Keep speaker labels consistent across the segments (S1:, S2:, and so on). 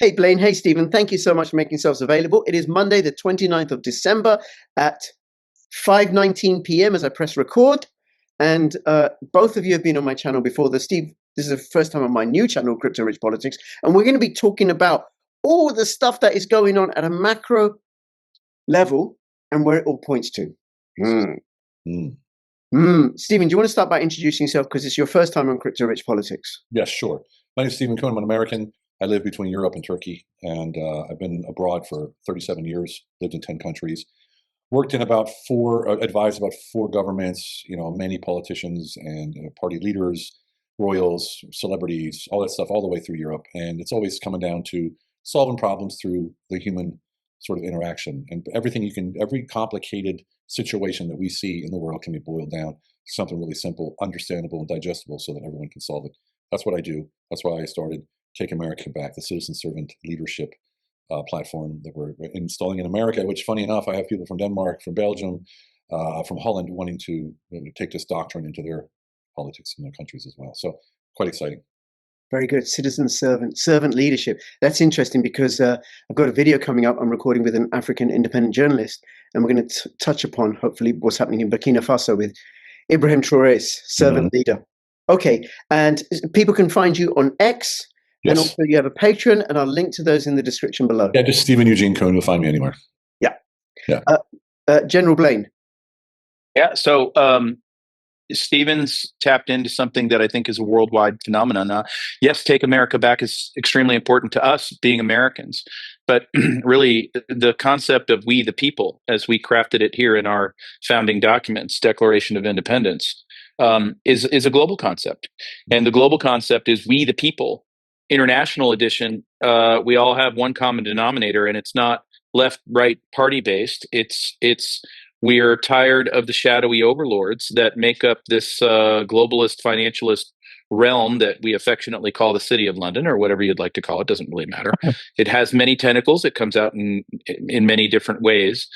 S1: Hey, Blaine. Hey, Stephen. Thank you so much for making yourselves available. It is Monday, the 29th of December at 5:19 p.m. as I press record. And both of you have been on my channel before. Steve, this is the first time on my new channel, Crypto Rich Politics. And we're going to be talking about all the stuff that is going on at a macro level and where it all points to. Stephen, do you want to start by introducing yourself because it's your first time on Crypto Rich Politics?
S2: Yes, sure. My name is Stephen Kuhn. I'm an American. I live between Europe and Turkey, and I've been abroad for 37 years, lived in 10 countries, worked in advised about 4 governments, many politicians and party leaders, royals, celebrities, all that stuff, all the way through Europe. And it's always coming down to solving problems through the human sort of interaction. And every complicated situation that we see in the world can be boiled down to something really simple, understandable, and digestible so that everyone can solve it. That's what I do. That's why I started Take America Back, the citizen servant leadership platform that we're installing in America, which, funny enough, I have people from Denmark, from Belgium, from Holland wanting to take this doctrine into their politics in their countries as well. So quite exciting.
S1: Very good. Citizen servant leadership. That's interesting because I've got a video coming up I'm recording with an African independent journalist, and we're going to touch upon, hopefully, what's happening in Burkina Faso with Ibrahim Traoré's servant leader. Okay, and people can find you on X, and also you have a Patreon, and I'll link to those in the description below.
S2: Yeah, just Stephen Eugene Kuhn. You'll find me anywhere.
S1: Yeah. General Blain.
S3: Yeah, so Stephen's tapped into something that I think is a worldwide phenomenon. Yes, Take America Back is extremely important to us being Americans, but really the concept of we the people, as we crafted it here in our founding documents, Declaration of Independence, is a global concept. And the global concept is we the people. International edition, we all have one common denominator, and it's not left-right party-based. It's we are tired of the shadowy overlords that make up this globalist financialist realm that we affectionately call the City of London, or whatever you'd like to call it. Doesn't really matter. It has many tentacles. It comes out in many different ways.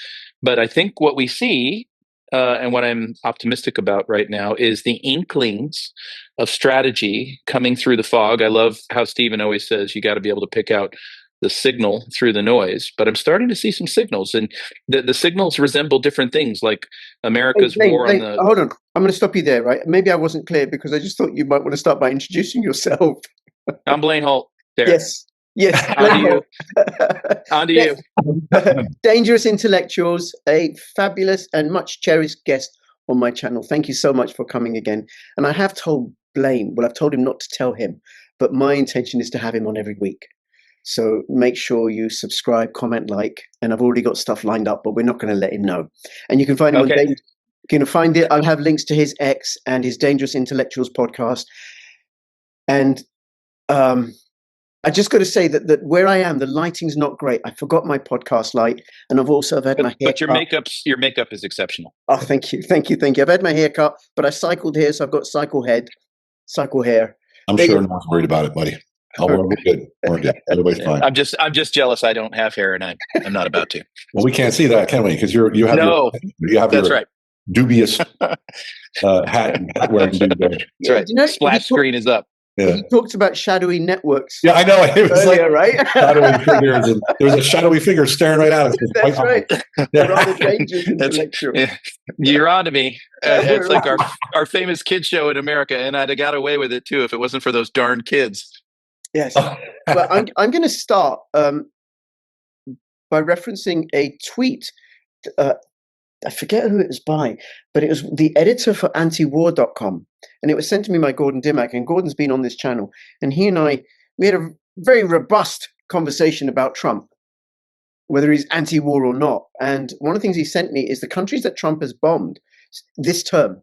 S3: But I think what we see, and what I'm optimistic about right now, is the inklings of strategy coming through the fog. I love how Stephen always says you got to be able to pick out the signal through the noise, but I'm starting to see some signals, and the signals resemble different things, like America's war on the...
S1: Hold on, I'm going to stop you there, right? Maybe I wasn't clear because I just thought you might want to start by introducing yourself.
S3: I'm Blain Holt. There.
S1: Yes.
S3: On to you.
S1: Dangerous Intellectuals, a fabulous and much cherished guest on my channel. Thank you so much for coming again. And I have told Blain, well, I've told him not to tell him, but my intention is to have him on every week. So make sure you subscribe, comment, like, and I've already got stuff lined up, but we're not going to let him know. And you can find him on you can find it. I'll have links to his X and his Dangerous Intellectuals podcast. And I just got to say that where I am, the lighting's not great. I forgot my podcast light, and I've had my hair.
S3: But your makeup is exceptional.
S1: Oh, thank you. I've had my hair cut, but I cycled here, so I've got cycle hair.
S2: I'm sure no one's worried about it, buddy. We're good. We're good. Everybody's fine.
S3: I'm just jealous I don't have hair, and I'm not about to.
S2: Well, we can't see that, can we? Because you have
S3: that's right.
S2: Dubious hat wearing.
S3: That's right. Splash screen is up.
S1: Yeah. He talked about shadowy networks.
S2: Yeah, I know. It was
S1: earlier, right?
S2: Shadowy figures, and there was a shadowy figure staring right at us.
S1: That's right.
S3: You're on to me. It's like our famous kids show in America, and I'd have got away with it too if it wasn't for those darn kids.
S1: Yes. Well, I'm going to start by referencing a tweet. I forget who it was by, but it was the editor for antiwar.com. And it was sent to me by Gordon Dimmack. And Gordon's been on this channel. And he and we had a very robust conversation about Trump, whether he's anti-war or not. And one of the things he sent me is the countries that Trump has bombed this term.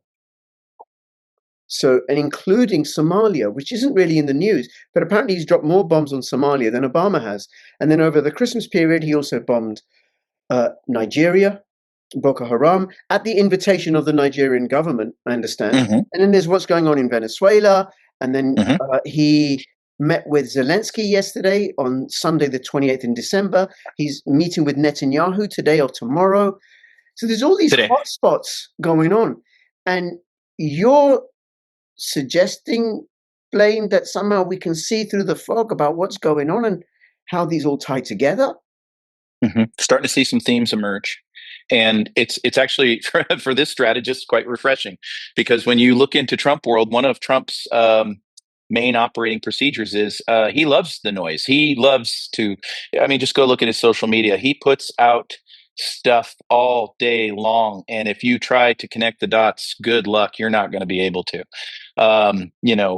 S1: So, and including Somalia, which isn't really in the news, but apparently he's dropped more bombs on Somalia than Obama has. And then over the Christmas period, he also bombed Nigeria, Boko Haram, at the invitation of the Nigerian government, I understand. Mm-hmm. And then there's what's going on in Venezuela. And then he met with Zelensky yesterday on Sunday, the 28th in December. He's meeting with Netanyahu today or tomorrow. So there's all these hotspots going on. And you're suggesting, Blain, that somehow we can see through the fog about what's going on. And how these all tie together?
S3: Starting to see some themes emerge. And it's actually, for this strategist, quite refreshing, because when you look into Trump world, one of Trump's main operating procedures is he loves the noise. He loves to, I mean, just go look at his social media. He puts out stuff all day long. And if you try to connect the dots, good luck, you're not going to be able to.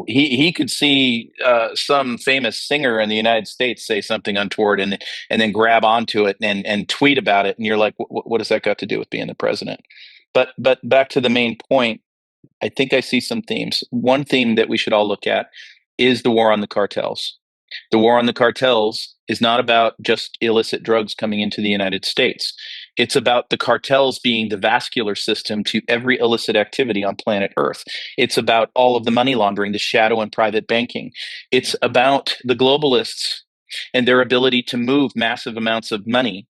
S3: He could see some famous singer in the United States say something untoward and then grab onto it and tweet about it. And you're like, what does that got to do with being the president? But back to the main point, I think I see some themes. One theme that we should all look at is the war on the cartels. The war on the cartels is not about just illicit drugs coming into the United States. It's about the cartels being the vascular system to every illicit activity on planet Earth. It's about all of the money laundering, the shadow and private banking. It's about the globalists and their ability to move massive amounts of money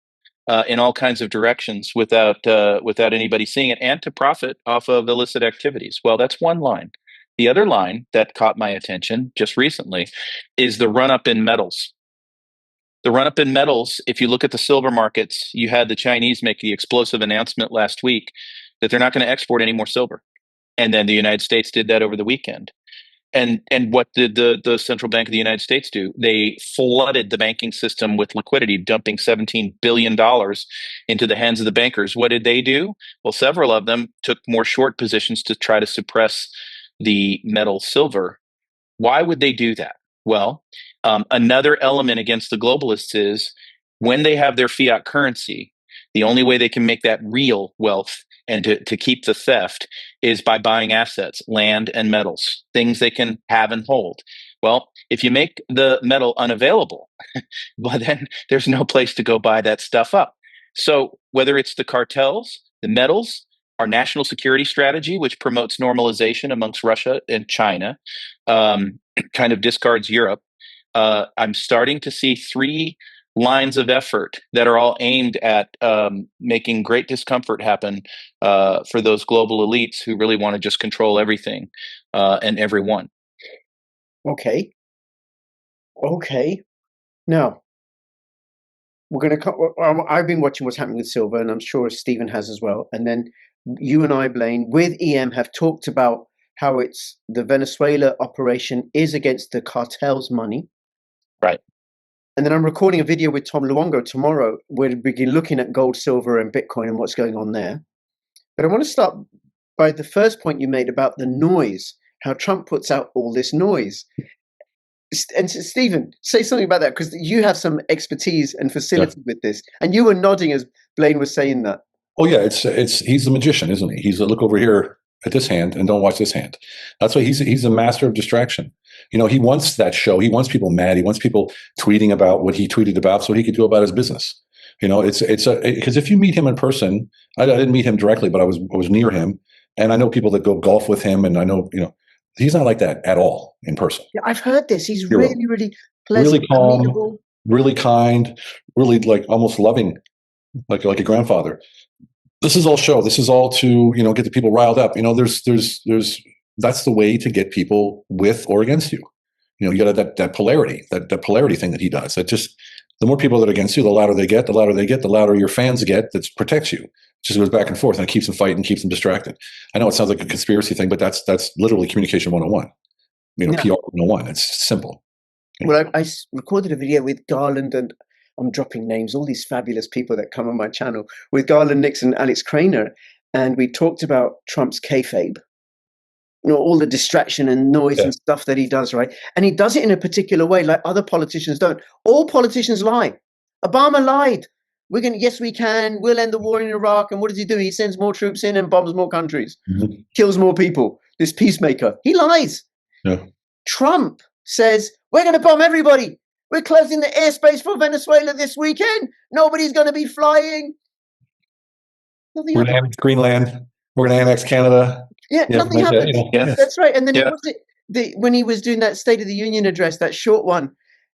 S3: in all kinds of directions without anybody seeing it, and to profit off of illicit activities. Well, that's one line. The other line that caught my attention just recently is the run-up in metals. The run-up in metals, if you look at the silver markets, you had the Chinese make the explosive announcement last week that they're not going to export any more silver. And then the United States did that over the weekend. And what did the Central Bank of the United States do? They flooded the banking system with liquidity, dumping $17 billion into the hands of the bankers. What did they do? Well, several of them took more short positions to try to suppress the metal silver. Why would they do that? Well, another element against the globalists is when they have their fiat currency, the only way they can make that real wealth and to keep the theft is by buying assets, land and metals, things they can have and hold. Well, if you make the metal unavailable, well, then there's no place to go buy that stuff up. So whether it's the cartels, the metals, our national security strategy, which promotes normalization amongst Russia and China, kind of discards Europe. I'm starting to see three lines of effort that are all aimed at making great discomfort happen for those global elites who really want to just control everything and everyone.
S1: Okay. Now, we're going to. I've been watching what's happening with silver, and I'm sure Stephen has as well. And then you and I, Blain, with EM, have talked about how it's the Venezuela operation is against the cartel's money.
S3: Right.
S1: And then I'm recording a video with Tom Luongo tomorrow where we begin looking at gold, silver, and Bitcoin and what's going on there. But I want to start by the first point you made about the noise, how Trump puts out all this noise. And Stephen, say something about that, because you have some expertise and facility with this. And you were nodding as Blain was saying that.
S2: Oh yeah, he's a magician, isn't he? He's a look over here at this hand and don't watch this hand. That's why he's a master of distraction. You know, he wants that show. He wants people mad. He wants people tweeting about what he tweeted about so he could go about his business. You know, because if you meet him in person, I didn't meet him directly, but I was near him, and I know people that go golf with him, and I know, you know, he's not like that at all in person.
S1: Yeah, I've heard this. He's really pleasant,
S2: really calm,
S1: amenable,
S2: really kind, really like almost loving, like a grandfather. This is all show. This is all to, you know, get the people riled up. You know, there's that's the way to get people with or against you. You know, you got that polarity, that polarity thing that he does. That just, the more people that are against you, the louder they get, the louder your fans get. That protects you. It just goes back and forth, and it keeps them fighting, keeps them distracted. I know it sounds like a conspiracy thing, but that's literally communication 101. You know, PR 101. It's simple.
S1: Well, I recorded a video with Garland, and I'm dropping names, all these fabulous people that come on my channel, with Garland Nixon, Alex Craner, and we talked about Trump's kayfabe. You know, all the distraction and noise and stuff that he does, right? And he does it in a particular way, like other politicians don't. All politicians lie. Obama lied. Yes, we can. We'll end the war in Iraq. And what does he do? He sends more troops in and bombs more countries, kills more people. This peacemaker. He lies.
S2: Yeah.
S1: Trump says, we're going to bomb everybody. We're closing the airspace for Venezuela this weekend. Nobody's going to be flying.
S2: We're going to annex Greenland. We're going to annex Canada.
S1: Yeah, nothing happens.
S3: Yeah.
S1: That's right. And then when he was doing that State of the Union address, that short one,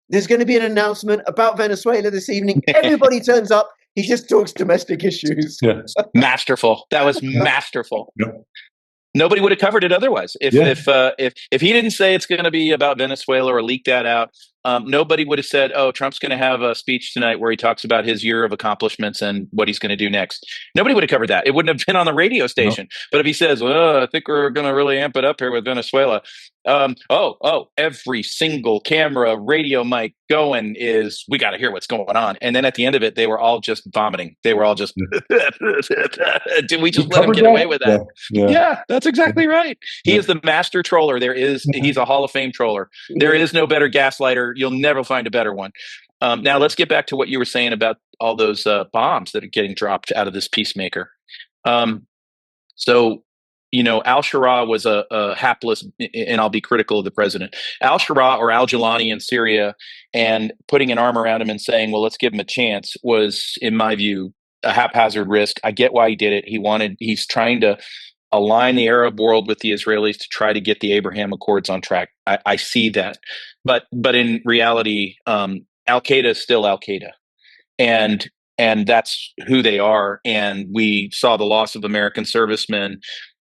S1: there's going to be an announcement about Venezuela this evening. Everybody turns up. He just talks domestic issues.
S2: Yeah.
S3: Masterful. That was masterful.
S2: Yeah.
S3: Nobody would have covered it otherwise. If he didn't say it's going to be about Venezuela or leak that out, nobody would have said, "Oh, Trump's going to have a speech tonight where he talks about his year of accomplishments and what he's going to do next." Nobody would have covered that. It wouldn't have been on the radio station. No. But if he says, "Well, I think we're going to really amp it up here with Venezuela," every single camera, radio mic going is, we got to hear what's going on. And then at the end of it, they were all just vomiting. They were all just, did we just let him get away with that? Yeah, that's exactly right. He is the master troller. He's a Hall of Fame troller. There is no better gaslighter. You'll never find a better one. Now let's get back to what you were saying about all those bombs that are getting dropped out of this peacemaker. So, al-Shara was a hapless, and I'll be critical of the president, al-Shara or al-Jilani in Syria, and putting an arm around him and saying, well, let's give him a chance was, in my view, a haphazard risk. I get why he did it. He's trying to align the Arab world with the Israelis to try to get the Abraham Accords on track. I see that. But in reality, Al-Qaeda is still Al-Qaeda. And that's who they are. And we saw the loss of American servicemen.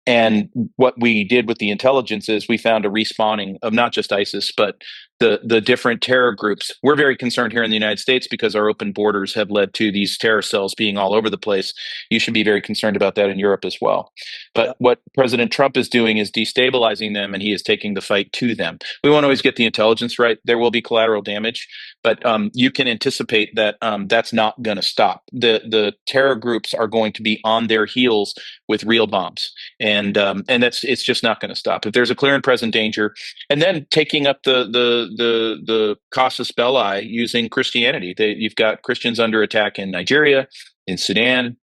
S3: And what we did with the intelligence is we found a respawning of not just ISIS, but the different terror groups. We're very concerned here in the United States because our open borders have led to these terror cells being all over the place. You should be very concerned about that in Europe as well. But what President Trump is doing is destabilizing them, and he is taking the fight to them. We won't always get the intelligence right. There will be collateral damage, but you can anticipate that that's not going to stop. The terror groups are going to be on their heels with real bombs, and it's just not going to stop. If there's a clear and present danger, and then taking up the casus belli using Christianity. You've got Christians under attack in Nigeria, in Sudan,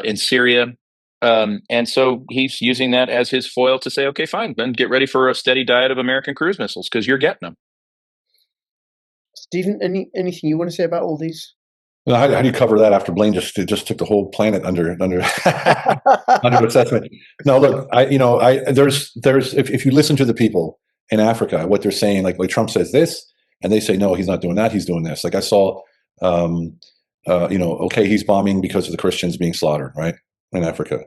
S3: in Syria. And so he's using that as his foil to say, okay, fine, then get ready for a steady diet of American cruise missiles because you're getting them.
S1: Stephen, anything you want to say about all these?
S2: Well, how do you cover that after Blain just took the whole planet under under assessment? No, look, there's if you listen to the people in Africa, what they're saying, like Trump says this, and they say no, he's not doing that, he's doing this. Like I saw, okay, he's bombing because of the Christians being slaughtered, right, in Africa,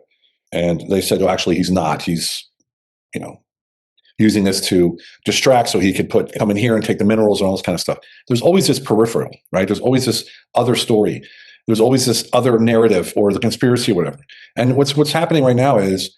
S2: and they said, oh, actually, he's not. He's, using this to distract so he could come in here and take the minerals and all this kind of stuff. There's always this peripheral, right? There's always this other story. There's always this other narrative or the conspiracy or whatever. And what's happening right now is,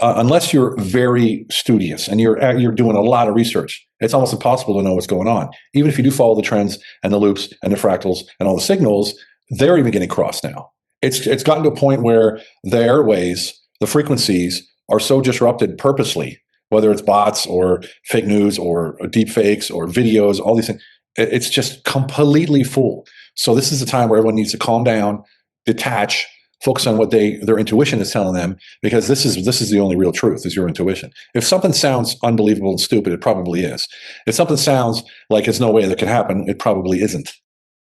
S2: unless you're very studious and you're doing a lot of research, it's almost impossible to know what's going on. Even if you do follow the trends and the loops and the fractals and all the signals, they're even getting crossed now. It's gotten to a point where the airways, the frequencies are so disrupted purposely, whether it's bots or fake news or deep fakes or videos, all these things, it's just completely full. So this is a time where everyone needs to calm down, detach, focus on what their intuition is telling them, because this is the only real truth, is your intuition. If something sounds unbelievable and stupid, it probably is. If something sounds like it's no way that could happen, it probably isn't,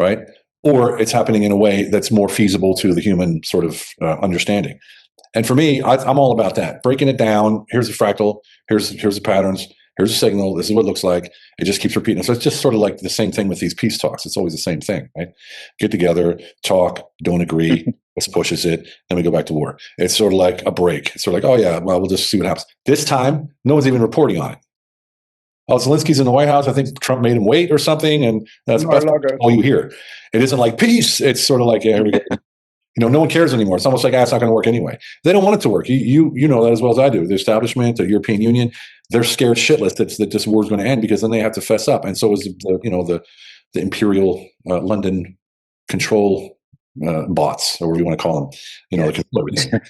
S2: right? Or it's happening in a way that's more feasible to the human sort of understanding. And for me, I'm all about that. Breaking it down. Here's the fractal. Here's the patterns. Here's a signal. This is what it looks like. It just keeps repeating. So it's just sort of like the same thing with these peace talks. It's always the same thing, right? Get together, talk, don't agree. This pushes it. Then we go back to war. It's sort of like a break. It's sort of like, oh yeah, well, we'll just see what happens. This time, no one's even reporting on it. Oh, Zelensky's in the White House. I think Trump made him wait or something, and that's all you hear. It isn't like peace. It's sort of like, yeah, here we go. No one cares anymore. It's almost like, it's not going to work anyway. They don't want it to work. You know that as well as I do. The establishment, the European Union, they're scared shitless that this war is going to end, because then they have to fess up. And so is the imperial London control bots, or whatever you want to call them. They control everything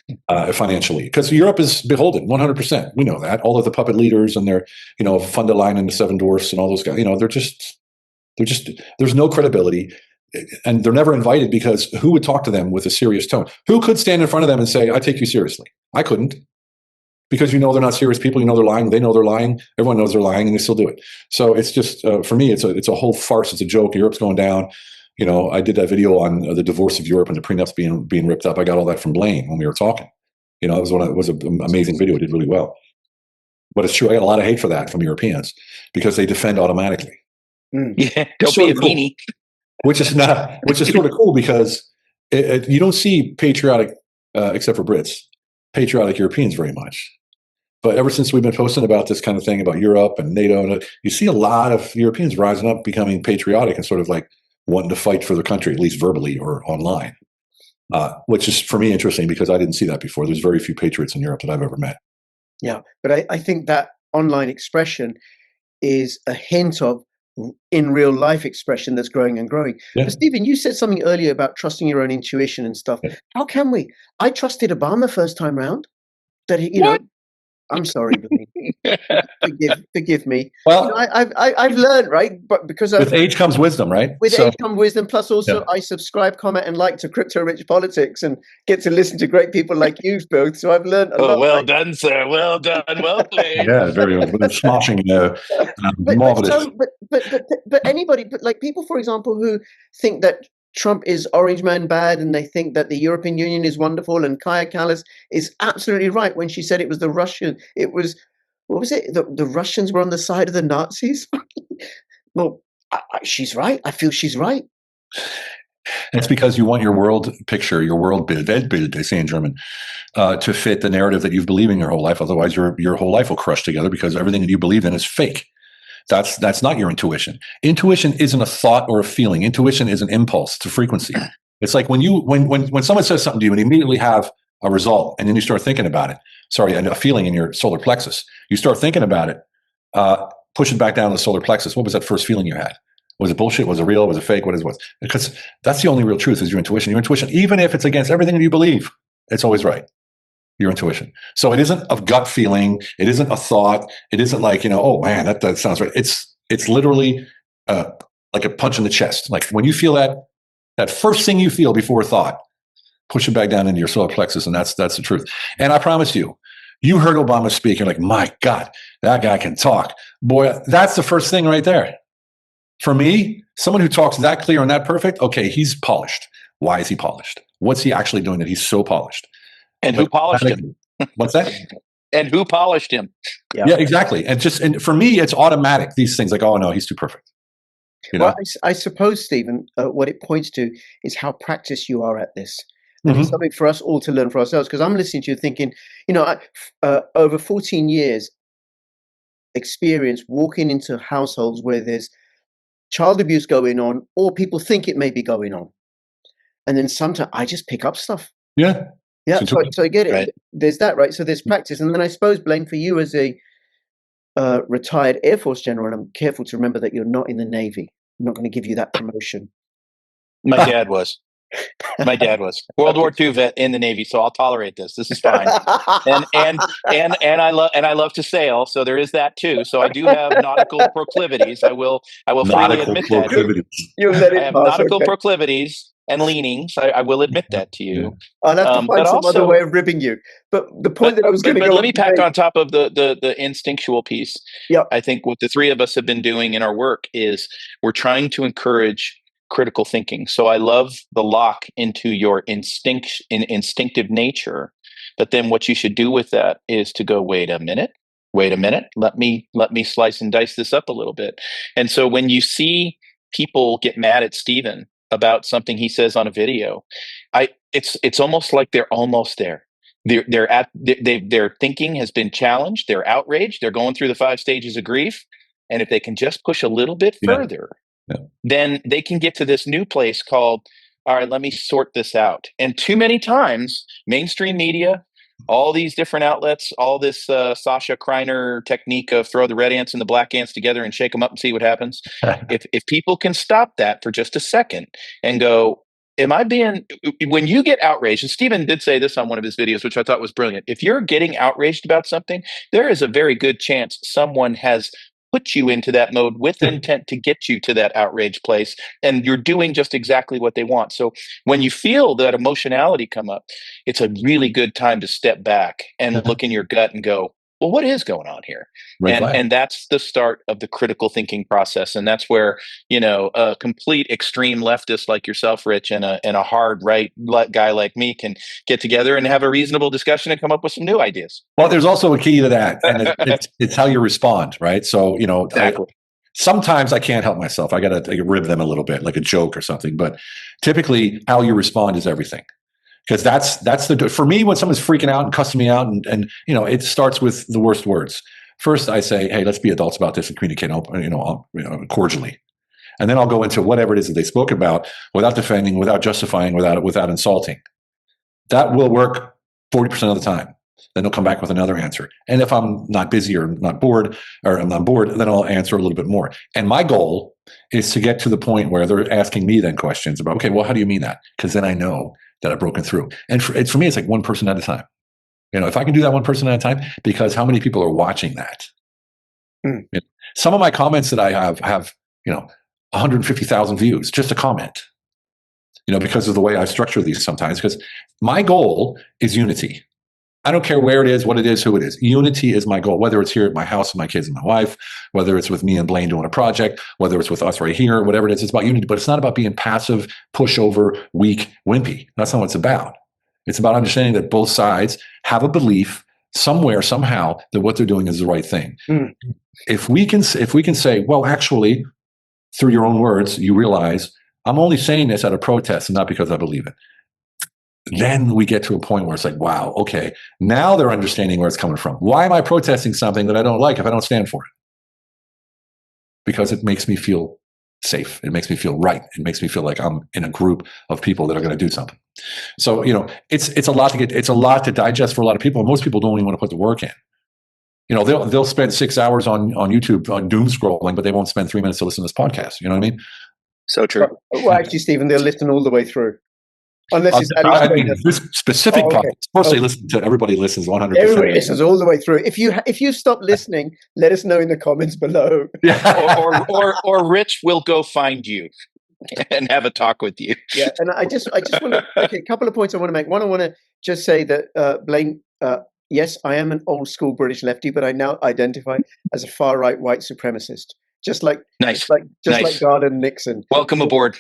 S2: financially, because Europe is beholden 100%. We know that. All of the puppet leaders and their von der Leyen and the Seven Dwarfs and all those guys. They're just there's no credibility. And they're never invited, because who would talk to them with a serious tone? Who could stand in front of them and say, I take you seriously? I couldn't, because they're not serious people. They're lying. They know they're lying. Everyone knows they're lying, and they still do it. So it's just, for me, it's a whole farce. It's a joke. Europe's going down. I did that video on the divorce of Europe and the prenups being ripped up. I got all that from Blain when we were talking. It was an amazing video. It did really well. But it's true. I got a lot of hate for that from Europeans, because they defend automatically.
S3: Yeah, don't be a meanie.
S2: Which is sort of cool, because you don't see patriotic, except for Brits, patriotic Europeans very much. But ever since we've been posting about this kind of thing about Europe and NATO, and you see a lot of Europeans rising up, becoming patriotic and sort of like wanting to fight for their country, at least verbally or online, which is for me interesting because I didn't see that before. There's very few patriots in Europe that I've ever met.
S1: Yeah, but I think that online expression is a hint of in real life expression that's growing and growing.
S2: Yeah.
S1: But Stephen, you said something earlier about trusting your own intuition and stuff.
S2: Yeah.
S1: How can we? I trusted Obama first time round. That he,
S3: What?
S1: I'm sorry, Blain. Forgive me.
S2: Well,
S1: I've learned, right? But because
S2: with age comes wisdom, right?
S1: with age comes wisdom. Plus, also,
S2: Yeah.
S1: I subscribe, comment, and like to Crypto Rich Politics, and get to listen to great people like you both. So I've learned a lot.
S3: Well done, sir. Well done. Well played.
S2: Yeah, very well. With a smashing, marvelous.
S1: But anybody, but like people, for example, who think that Trump is orange man bad, and they think that the European Union is wonderful, and Kaya Kallas is absolutely right when she said it was the Russian. It was, what was it? The Russians were on the side of the Nazis. Well, she's right. I feel she's right.
S2: It's because you want your world picture, your world Weltbild, they say in German, to fit the narrative that you've believed in your whole life. Otherwise, your whole life will crush together because everything that you believe in is fake. That's not your intuition. Intuition isn't a thought or a feeling. Intuition is an impulse. It's a frequency. It's like when someone says something to you and you immediately have a result, and then you start thinking about it. Sorry, a feeling in your solar plexus. You start thinking about it. Push it back down to the solar plexus. What was that first feeling you had? Was it bullshit? Was it real? Was it fake? What is it? Because that's the only real truth is your intuition. Your intuition, even if it's against everything that you believe, it's always right. Your intuition. So it isn't a gut feeling. It isn't a thought. It isn't like, oh man, that sounds right. It's literally like a punch in the chest. Like when you feel that first thing you feel before a thought, push it back down into your solar plexus, and that's the truth. And I promise you, you heard Obama speak, you're like, my God, that guy can talk. Boy, that's the first thing right there. For me, someone who talks that clear and that perfect, okay, he's polished. Why is he polished? What's he actually doing that he's so polished?
S3: And who polished him?
S2: What's that?
S3: And who polished him?
S2: Yeah, exactly. And for me, it's automatic. These things like, oh no, he's too perfect.
S1: Well, I suppose, Stephen, what it points to is how practiced you are at this. And it's something for us all to learn for ourselves. Because I'm listening to you thinking, over 14 years experience walking into households where there's child abuse going on, or people think it may be going on. And then sometimes I just pick up stuff.
S2: Yeah.
S1: Yeah. So I get it.
S3: Right.
S1: There's that, right? So there's practice. And then I suppose, Blain, for you as a retired Air Force general, and I'm careful to remember that you're not in the Navy. I'm not going to give you that promotion.
S3: My dad was. My dad was World War II vet in the Navy, so I'll tolerate this. This is fine. And I love to sail, so there is that too. So I do have nautical proclivities. I will freely admit that. I have nautical proclivities and leanings. I will admit that to you.
S1: I'll have to find some other way of ribbing you. But the point that I was going to go.
S3: Let me pack on top of the instinctual piece.
S1: Yeah.
S3: I think what the three of us have been doing in our work is we're trying to encourage critical thinking. So I love the lock into your instinctive nature. But then what you should do with that is to go, wait a minute. Let me slice and dice this up a little bit. And so when you see people get mad at Stephen about something he says on a video, it's almost like they're almost there. Their thinking has been challenged. They're outraged. They're going through the 5 stages of grief. And if they can just push a little bit further, then they can get to this new place called, all right, let me sort this out. And too many times, mainstream media, all these different outlets, all this Sasha Kreiner technique of throw the red ants and the black ants together and shake them up and see what happens. If people can stop that for just a second and go, when you get outraged, and Stephen did say this on one of his videos, which I thought was brilliant. If you're getting outraged about something, there is a very good chance someone has put you into that mode with intent to get you to that outrage place, and you're doing just exactly what they want. So when you feel that emotionality come up, it's a really good time to step back and look in your gut and go, well, what is going on here? And that's the start of the critical thinking process. And that's where, a complete extreme leftist like yourself, Rich, and a hard right guy like me can get together and have a reasonable discussion and come up with some new ideas.
S2: Well, there's also a key to that, and it's how you respond, right? So,
S3: exactly.
S2: Sometimes I can't help myself. I got to rib them a little bit, like a joke or something. But typically, how you respond is everything. Because that's for me, when someone's freaking out and cussing me out, and it starts with the worst words. First, I say, hey, let's be adults about this and communicate, cordially. And then I'll go into whatever it is that they spoke about without defending, without justifying, without insulting. That will work 40% of the time. Then they'll come back with another answer. And if I'm not busy or not bored, or I'm not bored, then I'll answer a little bit more. And my goal is to get to the point where they're asking me then questions about, okay, well, how do you mean that? Because then I know that I've broken through. And for me, it's like one person at a time. If I can do that one person at a time, because how many people are watching that? Some of my comments that I have 150,000 views, just a comment, because of the way I structure these sometimes, because my goal is unity. I don't care where it is, what it is, who it is. Unity is my goal, whether it's here at my house with my kids and my wife, whether it's with me and Blain doing a project, whether it's with us right here, whatever it is. It's about unity, but it's not about being passive, pushover, weak, wimpy. That's not what it's about. It's about understanding that both sides have a belief somewhere, somehow, that what they're doing is the right thing. If we can say, well, actually, through your own words, you realize I'm only saying this out of protest and not because I believe it. Then we get to a point where it's like, wow, okay, now they're understanding where it's coming from. Why am I protesting something that I don't like if I don't stand for it? Because it makes me feel safe. It makes me feel right. It makes me feel like I'm in a group of people that are going to do something. So, it's a lot to digest for a lot of people. And most people don't even want to put the work in. They'll spend 6 hours on YouTube on doom scrolling, but they won't spend 3 minutes to listen to this podcast. You know what I mean?
S3: So true.
S1: Well, actually, Stephen, they'll listen all the way through. Unless it's
S2: this specific podcast. Of course, they listen to everybody. Listens 100%.
S1: Everybody listens all the way through. If you stop listening, let us know in the comments below.
S2: Yeah.
S3: or Rich will go find you and have a talk with you.
S1: Yeah, and I just want to make a couple of points I want to make. One, I want to just say that Blain, yes, I am an old school British lefty, but I now identify as a far right white supremacist. Just like Garland and Nixon.
S3: Welcome aboard.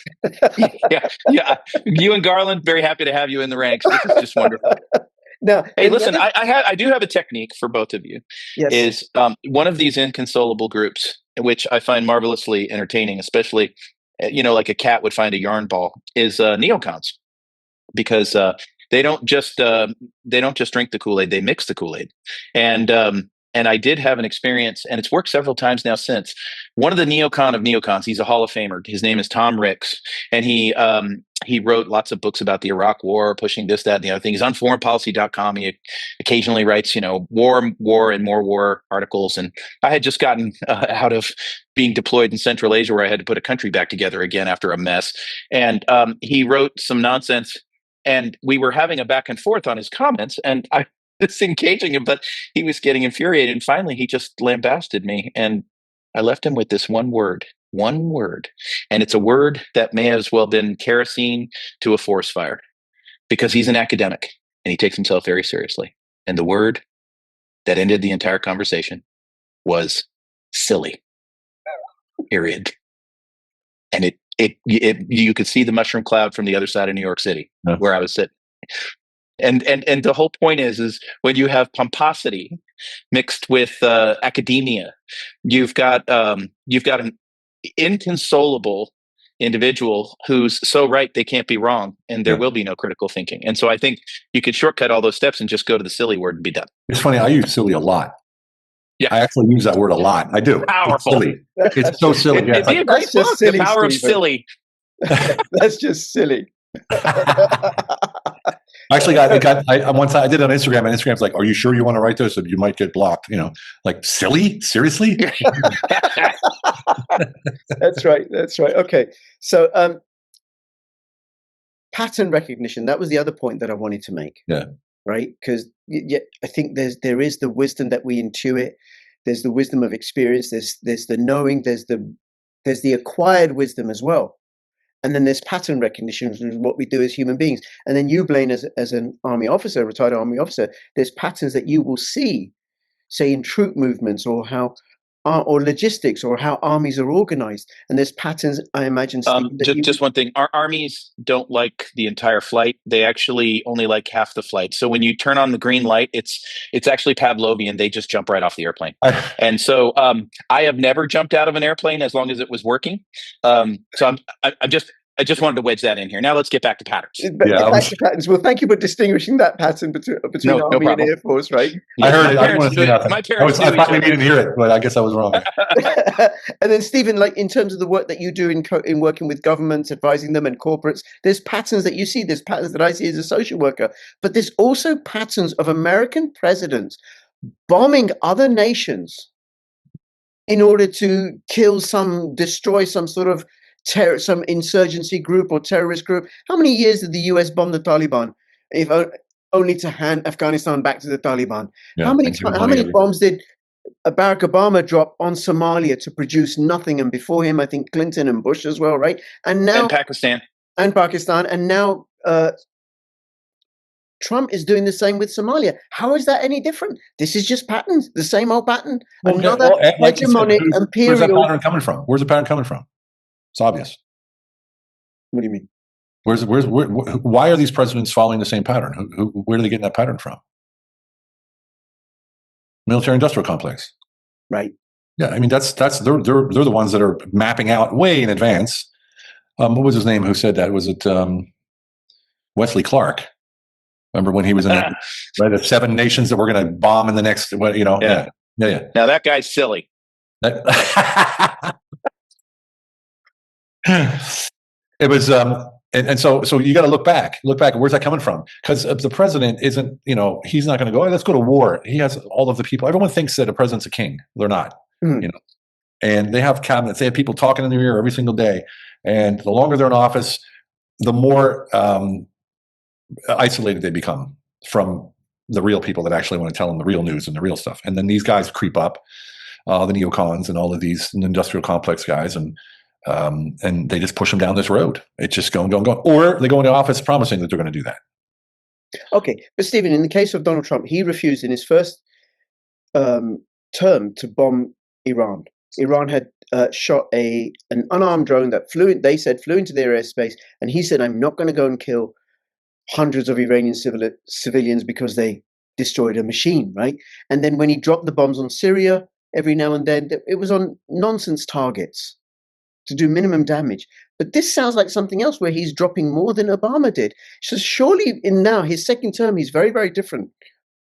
S3: yeah. You and Garland, very happy to have you in the ranks. This is just wonderful.
S1: Now,
S3: hey, listen, I do have a technique for both of you.
S1: Yes.
S3: Is one of these inconsolable groups, which I find marvelously entertaining, especially like a cat would find a yarn ball, is neocons, because they don't just drink the Kool-Aid, they mix the Kool-Aid. And I did have an experience, and it's worked several times now since. One of the neocon of neocons, he's a Hall of Famer. His name is Tom Ricks, and he wrote lots of books about the Iraq War, pushing this, that, and the other thing. He's on foreignpolicy.com. He occasionally writes, war, and more war articles. And I had just gotten out of being deployed in Central Asia, where I had to put a country back together again after a mess. And he wrote some nonsense, and we were having a back and forth on his comments, and I disengaging him, but he was getting infuriated. And finally, he just lambasted me, and I left him with this one word. And it's a word that may as well been kerosene to a forest fire, because he's an academic and he takes himself very seriously. And the word that ended the entire conversation was silly. Period. And it you could see the mushroom cloud from the other side of New York City, where I was sitting. And the whole point is when you have pomposity mixed with academia, you've got an inconsolable individual who's so right they can't be wrong, and there will be no critical thinking. And so I think you could shortcut all those steps and just go to the silly word and be done.
S2: It's funny, I use silly a lot.
S3: Yeah,
S2: I actually use that word a lot. I do.
S3: Powerful.
S2: It's silly. It's so silly.
S3: It'd be a great book, The Power of Silly.
S1: That's just silly.
S2: Actually, once I did it on Instagram, and Instagram's like, "Are you sure you want to write this? Or you might get blocked." Like silly, seriously.
S1: That's right. Okay, so pattern recognition. That was the other point that I wanted to make.
S2: Yeah.
S1: Right, because I think there is the wisdom that we intuit. There's the wisdom of experience. There's the knowing. There's the acquired wisdom as well. And then there's pattern recognition, which is what we do as human beings. And then you, Blain, as an army officer, retired army officer, there's patterns that you will see, say in troop movements or logistics or how armies are organized. And there's patterns, I imagine.
S3: Just one thing. Our armies don't like the entire flight. They actually only like half the flight. So when you turn on the green light, it's actually Pavlovian. They just jump right off the airplane. And so I have never jumped out of an airplane as long as it was working. So I'm just I just wanted to wedge that in here. Now let's get back to patterns.
S1: Back to patterns. Well, thank you for distinguishing that pattern between
S3: No
S1: Army and
S3: problem.
S1: Air Force, right?
S2: I heard it. I didn't
S3: parents
S2: want to say
S3: knew it.
S2: nothing.
S3: My parents
S2: I
S3: knew
S2: thought
S3: each
S2: maybe you
S3: other.
S2: didn't hear it, but I guess I was wrong.
S1: And then, Stephen, like in terms of the work that you do in working with governments, advising them and corporates, there's patterns that you see. There's patterns that I see as a social worker, but there's also patterns of American presidents bombing other nations in order to destroy some sort of some insurgency group or terrorist group. How many years did the US bomb the Taliban? If only to hand Afghanistan back to the Taliban.
S2: Yeah,
S1: How many bombs did Barack Obama drop on Somalia to produce nothing? And before him, I think Clinton and Bush as well, right? And now
S3: Pakistan.
S1: And now Trump is doing the same with Somalia. How is that any different? This is just patterns, the same old pattern. Another
S2: like you said,
S1: hegemonic imperial.
S2: Where's that pattern coming from? Where's the pattern coming from? It's obvious.
S1: What do you mean?
S2: Why are these presidents following the same pattern? Where are they getting that pattern from? Military-industrial complex.
S1: Right.
S2: Yeah, I mean they're the ones that are mapping out way in advance. What was his name? Who said that? Was it Wesley Clark? Remember when he was in the 7 nations that we're going to bomb in the next? Yeah.
S3: Now that guy's silly.
S2: It was, and so you got to look back. Where's that coming from? Because the president isn't, he's not going to go, let's go to war. He has all of the people. Everyone thinks that a president's a king. They're not, and they have cabinets. They have people talking in their ear every single day. And the longer they're in office, the more isolated they become from the real people that actually want to tell them the real news and the real stuff. And then these guys creep up, the neocons and all of these industrial complex guys, and they just push them down this road. It's just going. Or they go into office promising that they're going to do that.
S1: Okay, but Stephen, in the case of Donald Trump, he refused in his first term to bomb Iran. Iran had shot an unarmed drone that flew into their airspace, and he said, "I'm not going to go and kill hundreds of Iranian civilians because they destroyed a machine," right? And then when he dropped the bombs on Syria, every now and then, it was on nonsense targets to do minimum damage. But this sounds like something else where he's dropping more than Obama did. So surely in now his second term, he's very, very different,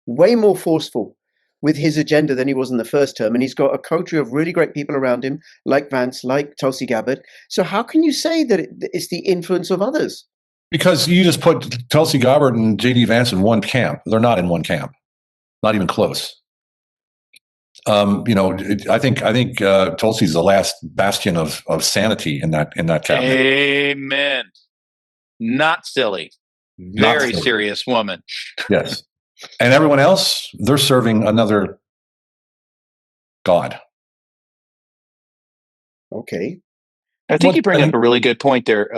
S1: way more forceful with his agenda than he was in the first term. And he's got a coterie of really great people around him, like Vance, like Tulsi Gabbard. So how can you say that it's the influence of others?
S2: Because you just put Tulsi Gabbard and J.D. Vance in one camp. They're not in one camp, not even close. I think Tulsi's the last bastion of sanity in that cabinet.
S3: Amen. Not silly. Very serious woman.
S2: Yes. And everyone else, they're serving another god.
S1: Okay.
S3: I think you bring up a really good point there,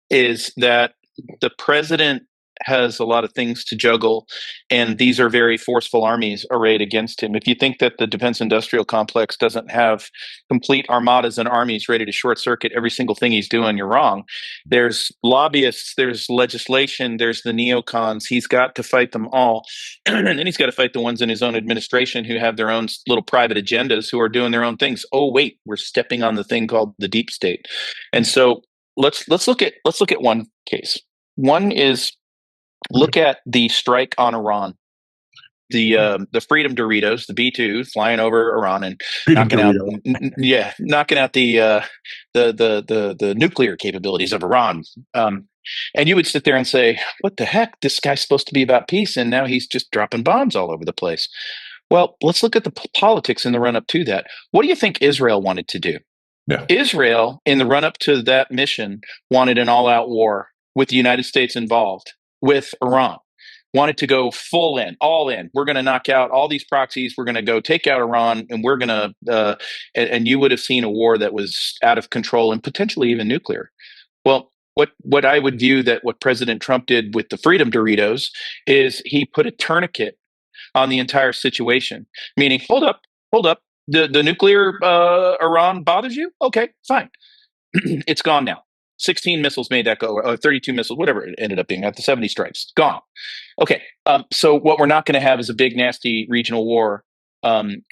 S3: is that the president has a lot of things to juggle, and these are very forceful armies arrayed against him. If you think that the defense industrial complex doesn't have complete armadas and armies ready to short circuit every single thing he's doing, you're wrong. There's lobbyists, there's legislation, there's the neocons. He's got to fight them all. And then he's got to fight the ones in his own administration who have their own little private agendas, who are doing their own things. Oh, wait, we're stepping on the thing called the deep state. And so let's look at one case. One is, look at the strike on Iran, the Freedom Doritos, the B-2 flying over Iran and knocking out the nuclear capabilities of Iran. And you would sit there and say, "What the heck? This guy's supposed to be about peace, and now he's just dropping bombs all over the place." Well, let's look at the politics in the run-up to that. What do you think Israel wanted to do?
S2: Yeah.
S3: Israel, in the run-up to that mission, wanted an all-out war with the United States involved, with Iran, wanted to go full in, all in. We're going to knock out all these proxies. We're going to go take out Iran, and we're going to, and you would have seen a war that was out of control and potentially even nuclear. Well, what I would view that what President Trump did with the Freedom Doritos is he put a tourniquet on the entire situation, meaning, hold up, the nuclear Iran bothers you? Okay, fine. It's gone now. 16 missiles made that go, or 32 missiles, whatever it ended up being, after 70 strikes. Gone. Okay, so what we're not going to have is a big, nasty regional war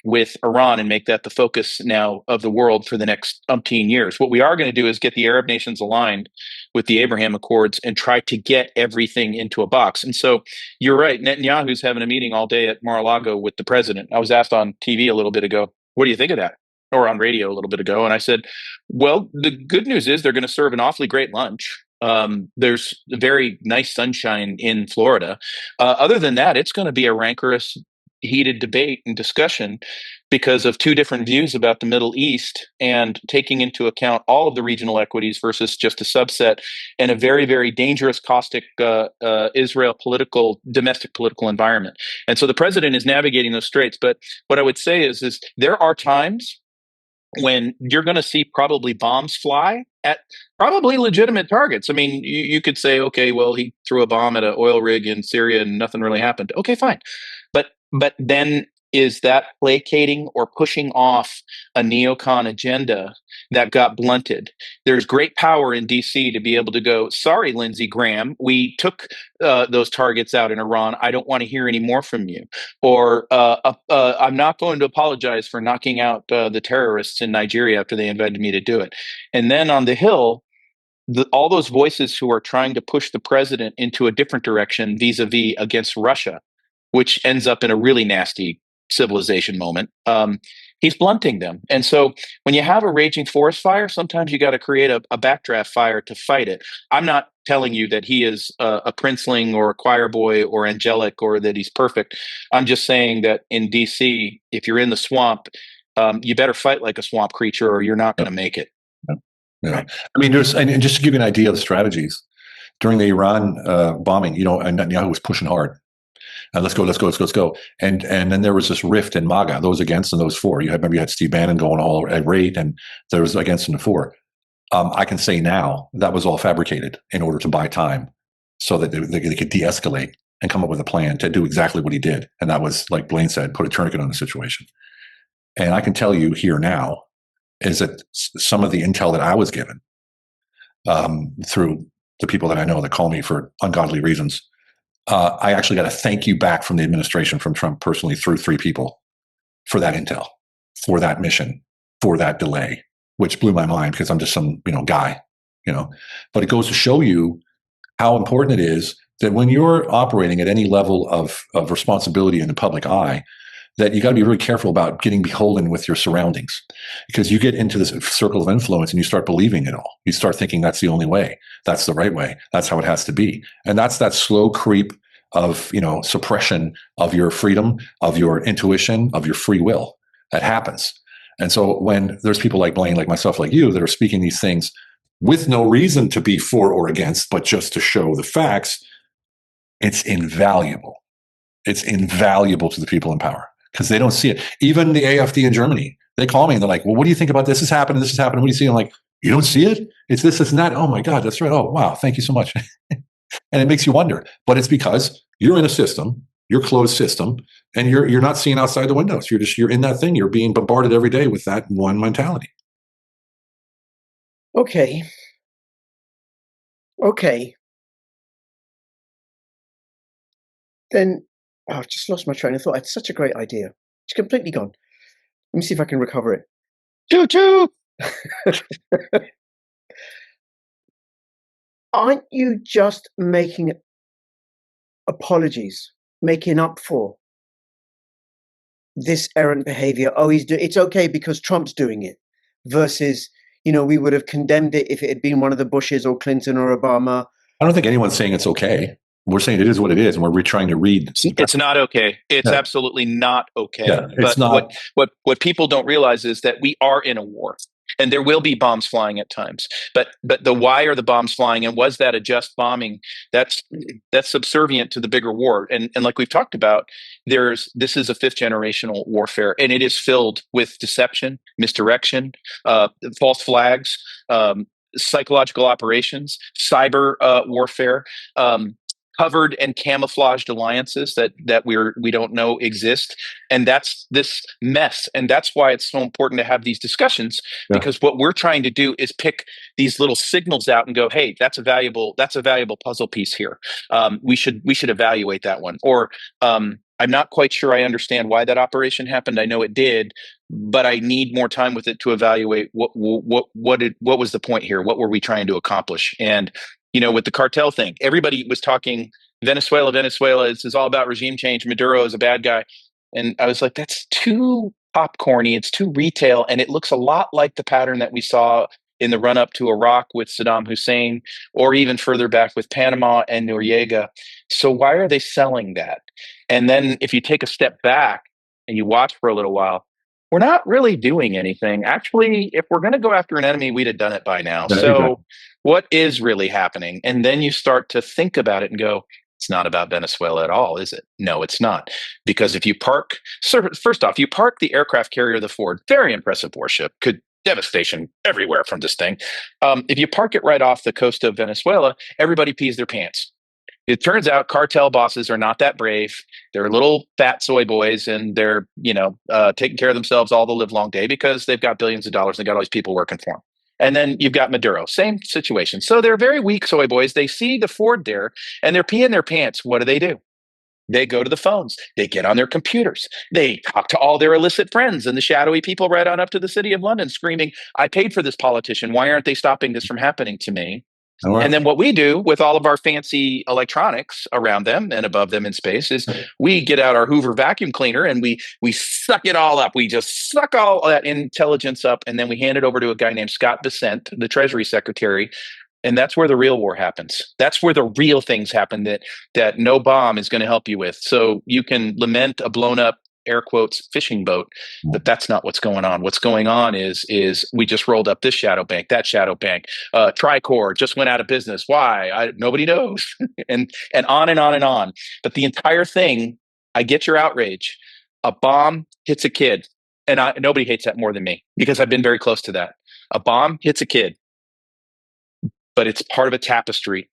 S3: with Iran and make that the focus now of the world for the next umpteen years. What we are going to do is get the Arab nations aligned with the Abraham Accords and try to get everything into a box. And so you're right. Netanyahu's having a meeting all day at Mar-a-Lago with the president. I was asked on TV a little bit ago, what do you think of that? Or on radio a little bit ago. And I said, well, the good news is they're going to serve an awfully great lunch. There's very nice sunshine in Florida. Other than that, it's going to be a rancorous, heated debate and discussion because of two different views about the Middle East and taking into account all of the regional equities versus just a subset, and a very, very dangerous, caustic Israel domestic political environment. And so the president is navigating those straits. But what I would say is there are times when you're going to see probably bombs fly at probably legitimate targets. I mean, you could say, okay, well, he threw a bomb at an oil rig in Syria and nothing really happened. Okay, fine. But then is that placating or pushing off a neocon agenda that got blunted? There's great power in DC to be able to go, sorry, Lindsey Graham, we took those targets out in Iran. I don't want to hear any more from you. Or I'm not going to apologize for knocking out the terrorists in Nigeria after they invited me to do it. And then on the Hill, all those voices who are trying to push the president into a different direction vis-a-vis against Russia, which ends up in a really nasty civilization moment, he's blunting them. And so when you have a raging forest fire, sometimes you got to create a backdraft fire to fight it. I'm not telling you that he is a princeling or a choir boy or angelic or that he's perfect. I'm just saying that in DC, if you're in the swamp, you better fight like a swamp creature or you're not going to make it.
S2: Yeah. I mean, and just to give you an idea of the strategies, during the Iran bombing, and Netanyahu was pushing hard. Let's go. And then there was this rift in MAGA, those against and those for. You had Steve Bannon going all at rate, and there was against and for. I can say now that was all fabricated in order to buy time so that they could de-escalate and come up with a plan to do exactly what he did. And that was, like Blain said, put a tourniquet on the situation. And I can tell you here now is that some of the intel that I was given through the people that I know that call me for ungodly reasons, I actually got a thank you back from the administration, from Trump personally, through 3 people for that intel, for that mission, for that delay, which blew my mind because I'm just some, guy, but it goes to show you how important it is that when you're operating at any level of responsibility in the public eye, that you got to be really careful about getting beholden with your surroundings, because you get into this circle of influence and you start believing it all. You start thinking that's the only way, that's the right way, that's how it has to be. And that's that slow creep of, suppression of your freedom, of your intuition, of your free will that happens. And so when there's people like Blain, like myself, like you, that are speaking these things with no reason to be for or against, but just to show the facts, it's invaluable. It's invaluable to the people in power, because they don't see it. Even the AfD in Germany, they call me and they're like, well, what do you think about this? This is happening. This is happening. What do you see? I'm like, you don't see it? It's this, and that. Oh my God, that's right. Oh, wow. Thank you so much. And it makes you wonder, but it's because you're in a system, you're a closed system, and you're not seeing outside the windows. You're in that thing. You're being bombarded every day with that one mentality.
S1: Okay. Then, I've just lost my train of thought. I had such a great idea. It's completely gone. Let me see if I can recover it.
S3: Choo-choo!
S1: Aren't you just making apologies, making up for this errant behavior? Oh, it's okay because Trump's doing it, versus, we would have condemned it if it had been one of the Bushes or Clinton or Obama.
S2: I don't think anyone's saying it's okay. We're saying it is what it is, and we're trying to read.
S3: It's not okay. It's absolutely not okay.
S2: Yeah, it's
S3: but
S2: not.
S3: What people don't realize is that we are in a war, and there will be bombs flying at times. But the why are the bombs flying, and was that a just bombing? That's subservient to the bigger war. And like we've talked about, this is a 5th generational warfare, and it is filled with deception, misdirection, false flags, psychological operations, cyber warfare. Covered and camouflaged alliances that we don't know exist, and that's this mess. And that's why it's so important to have these discussions, because what we're trying to do is pick these little signals out and go, hey, that's a valuable puzzle piece here. We should evaluate that one. Or I'm not quite sure I understand why that operation happened. I know it did, but I need more time with it to evaluate what was the point here? What were we trying to accomplish? And with the cartel thing, everybody was talking Venezuela. This is all about regime change. Maduro is a bad guy, and I was like, that's too popcorny. It's too retail, and it looks a lot like the pattern that we saw in the run up to Iraq with Saddam Hussein, or even further back with Panama and Noriega. So why are they selling that? And then if you take a step back and you watch for a little while, we're not really doing anything. Actually, if we're going to go after an enemy, we'd have done it by now.
S2: Yeah,
S3: so
S2: exactly.
S3: what is really happening? And then you start to think about it and go, it's not about Venezuela at all, is it? No, it's not. Because if you park, first off, you park the aircraft carrier, the Ford, very impressive warship, could devastation everywhere from this thing. If you park it right off the coast of Venezuela, everybody pees their pants. It turns out cartel bosses are not that brave. They're little fat soy boys, and they're taking care of themselves all the live long day because they've got billions of dollars. They got all these people working for them. And then you've got Maduro, same situation. So they're very weak soy boys. They see the Ford there, and they're peeing their pants. What do? They go to the phones. They get on their computers. They talk to all their illicit friends and the shadowy people right on up to the city of London screaming, I paid for this politician. Why aren't they stopping this from happening to me? And then what we do with all of our fancy electronics around them and above them in space is we get out our Hoover vacuum cleaner and we suck it all up. We just suck all that intelligence up, and then we hand it over to a guy named Scott Bessent, the Treasury Secretary. And that's where the real war happens. That's where the real things happen that no bomb is going to help you with. So you can lament a blown up, air quotes, fishing boat, but that's not what's going on. What's going on is we just rolled up this shadow bank, that shadow bank. Tricor just went out of business. Why? Nobody knows. and on and on and on. But the entire thing, I get your outrage. A bomb hits a kid, and nobody hates that more than me because I've been very close to that. A bomb hits a kid, but it's part of a tapestry,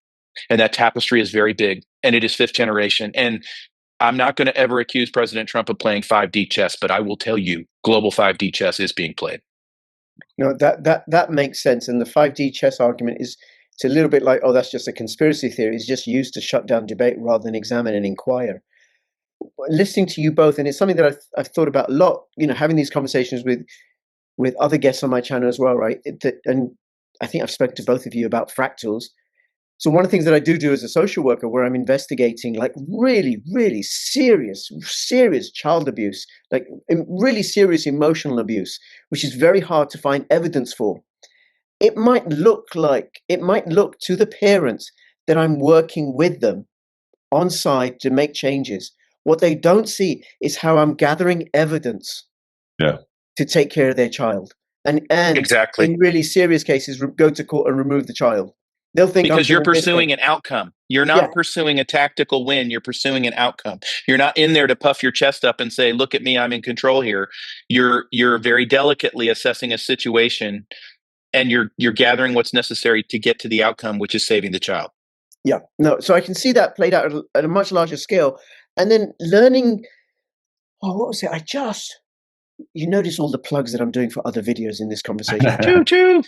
S3: and that tapestry is very big, and it is fifth generation. And I'm not going to ever accuse President Trump of playing 5D chess, but I will tell you, global 5D chess is being played.
S1: No, that makes sense. And the 5D chess argument it's a little bit like, oh, that's just a conspiracy theory. It's just used to shut down debate rather than examine and inquire. Listening to you both, and it's something that I've thought about a lot, having these conversations with other guests on my channel as well, right? And I think I've spoken to both of you about fractals. So one of the things that I do as a social worker, where I'm investigating like really, really serious child abuse, like really serious emotional abuse, which is very hard to find evidence for. It might look to the parents that I'm working with them on site to make changes. What they don't see is how I'm gathering evidence to take care of their child. And
S3: exactly,
S1: in really serious cases, go to court and remove the child. They'll think
S3: because you're pursuing an outcome. You're not pursuing a tactical win. You're pursuing an outcome. You're not in there to puff your chest up and say, "Look at me, I'm in control here." You're very delicately assessing a situation, and you're gathering what's necessary to get to the outcome, which is saving the child.
S1: Yeah, no. So I can see that played out at a much larger scale, and then learning. Oh, what was it? You notice all the plugs that I'm doing for other videos in this conversation.
S3: Choo.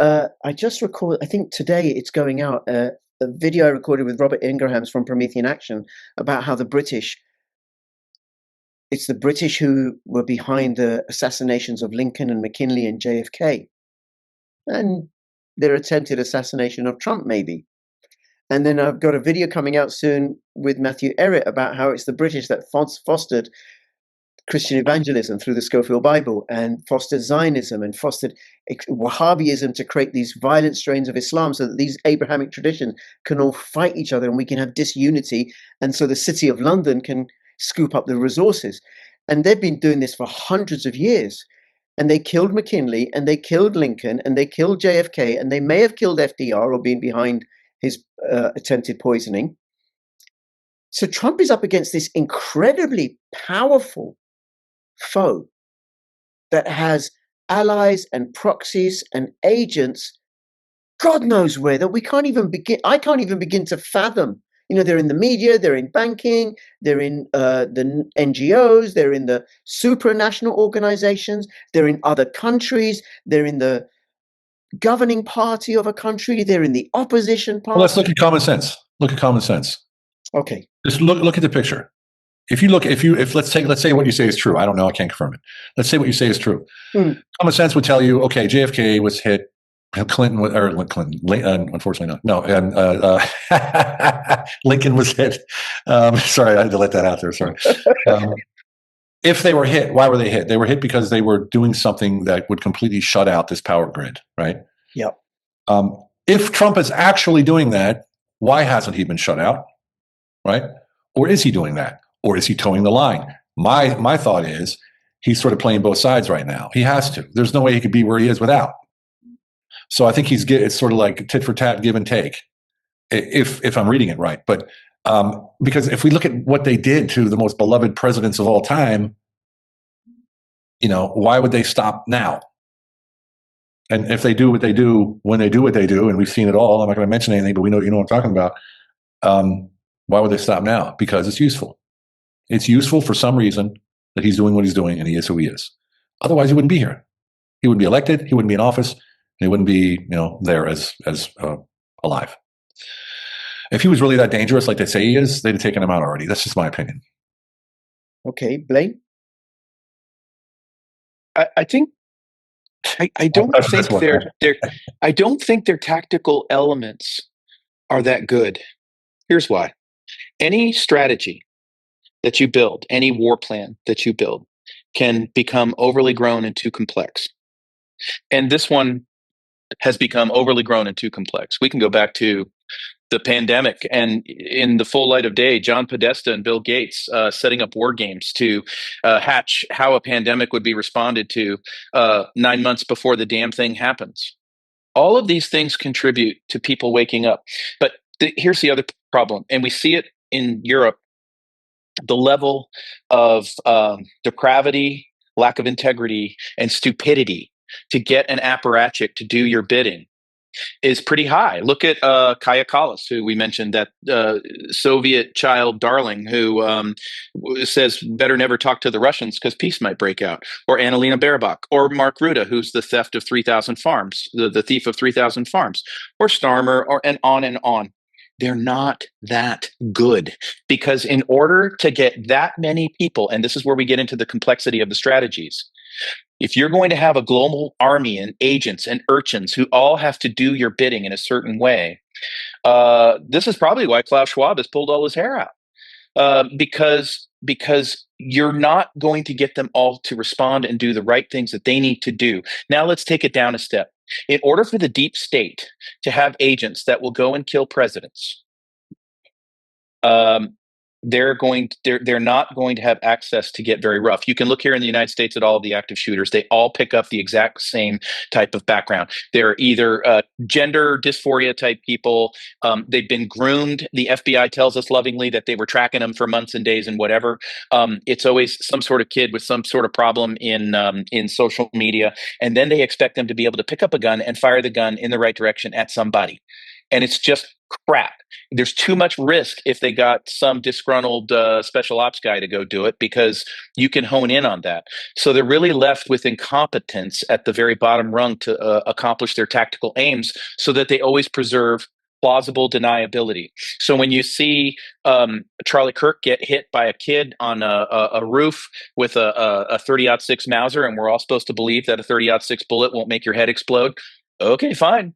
S1: I just recorded, I think today it's going out, a video I recorded with Robert Ingrahams from Promethean Action about how it's the British who were behind the assassinations of Lincoln and McKinley and JFK. And their attempted assassination of Trump, maybe. And then I've got a video coming out soon with Matthew Errett about how it's the British that fostered Christian evangelism through the Schofield Bible and fostered Zionism and fostered Wahhabism to create these violent strains of Islam so that these Abrahamic traditions can all fight each other and we can have disunity. And so the city of London can scoop up the resources. And they've been doing this for hundreds of years. And they killed McKinley and they killed Lincoln and they killed JFK and they may have killed FDR or been behind his attempted poisoning. So Trump is up against this incredibly powerful foe that has allies and proxies and agents, God knows where, that we can't even begin. I can't even begin to fathom. They're in the media, they're in banking, they're in the NGOs, they're in the supranational organizations, they're in other countries, they're in the governing party of a country, they're in the opposition party.
S2: Well, let's look at common sense. Okay.
S1: Just
S2: look at the picture. if let's say what you say is true. I don't know. I can't confirm it. Let's say what you say is true. Common sense would tell you, okay, JFK was hit. Clinton, unfortunately not. No, and Lincoln was hit. Sorry, I had to let that out there. Sorry. If they were hit, why were they hit? They were hit because they were doing something that would completely shut out this power grid, right?
S1: Yep.
S2: If Trump is actually doing that, why hasn't he been shut out, right? Or is he doing that? Or is he towing the line? My thought is he's sort of playing both sides right now. He has to. There's no way he could be where he is without. So I think it's sort of like tit for tat, give and take, if I'm reading it right. But because if we look at what they did to the most beloved presidents of all time, why would they stop now? And if they do what they do, when they do what they do, and we've seen it all, I'm not going to mention anything, but we know, what I'm talking about. Why would they stop now? Because it's useful. It's useful for some reason that he's doing what he's doing, and he is who he is. Otherwise, he wouldn't be here. He wouldn't be elected. He wouldn't be in office. He wouldn't be, there as alive. If he was really that dangerous, like they say he is, they'd have taken him out already. That's just my opinion.
S1: Okay, Blain.
S3: I think I don't think their tactical elements are that good. Here's why. Any strategy that you build, any war plan that you build, can become overly grown and too complex. And this one has become overly grown and too complex. We can go back to the pandemic, and in the full light of day, John Podesta and Bill Gates setting up war games to hatch how a pandemic would be responded to 9 months before the damn thing happens. All of these things contribute to people waking up. But here's the other problem, and we see it in Europe. The level of depravity, lack of integrity, and stupidity to get an apparatchik to do your bidding is pretty high. Look at Kaya Kallas, who we mentioned, that Soviet child darling who says better never talk to the Russians because peace might break out. Or Annalena Baerbock, or Mark Rutte, who's the theft of 3,000 farms, the thief of 3,000 farms, or Starmer, and on and on. They're not that good, because in order to get that many people, and this is where we get into the complexity of the strategies, if you're going to have a global army and agents and urchins who all have to do your bidding in a certain way, this is probably why Klaus Schwab has pulled all his hair out, because you're not going to get them all to respond and do the right things that they need to do. Now let's take it down a step. In order for the deep state to have agents that will go and kill presidents, they're not going to have access to get very rough. You can look here in the United States at all of the active shooters. They all pick up the exact same type of background. They're either gender dysphoria type people. They've been groomed. The FBI tells us lovingly that they were tracking them for months and days and whatever. It's always some sort of kid with some sort of problem in social media. And then they expect them to be able to pick up a gun and fire the gun in the right direction at somebody. And it's just crap. There's too much risk if they got some disgruntled special ops guy to go do it, because you can hone in on that. So they're really left with incompetence at the very bottom rung to accomplish their tactical aims, so that they always preserve plausible deniability. So when you see Charlie Kirk get hit by a kid on a roof with a 30-06 Mauser, and we're all supposed to believe that a 30-06 bullet won't make your head explode, okay, fine.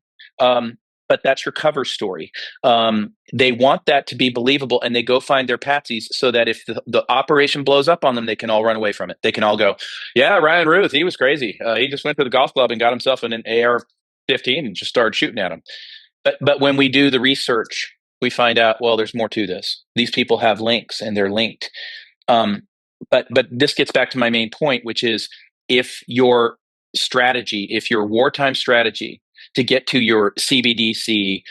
S3: But that's your cover story. They want that to be believable, and they go find their patsies so that if the operation blows up on them, they can all run away from it. They can all go, yeah, Ryan Ruth, he was crazy. He just went to the golf club and got himself an AR-15 and just started shooting at him. But when we do the research, we find out, well, there's more to this. These people have links, and they're linked. But this gets back to my main point, which is if your wartime strategy to get to your CBDC,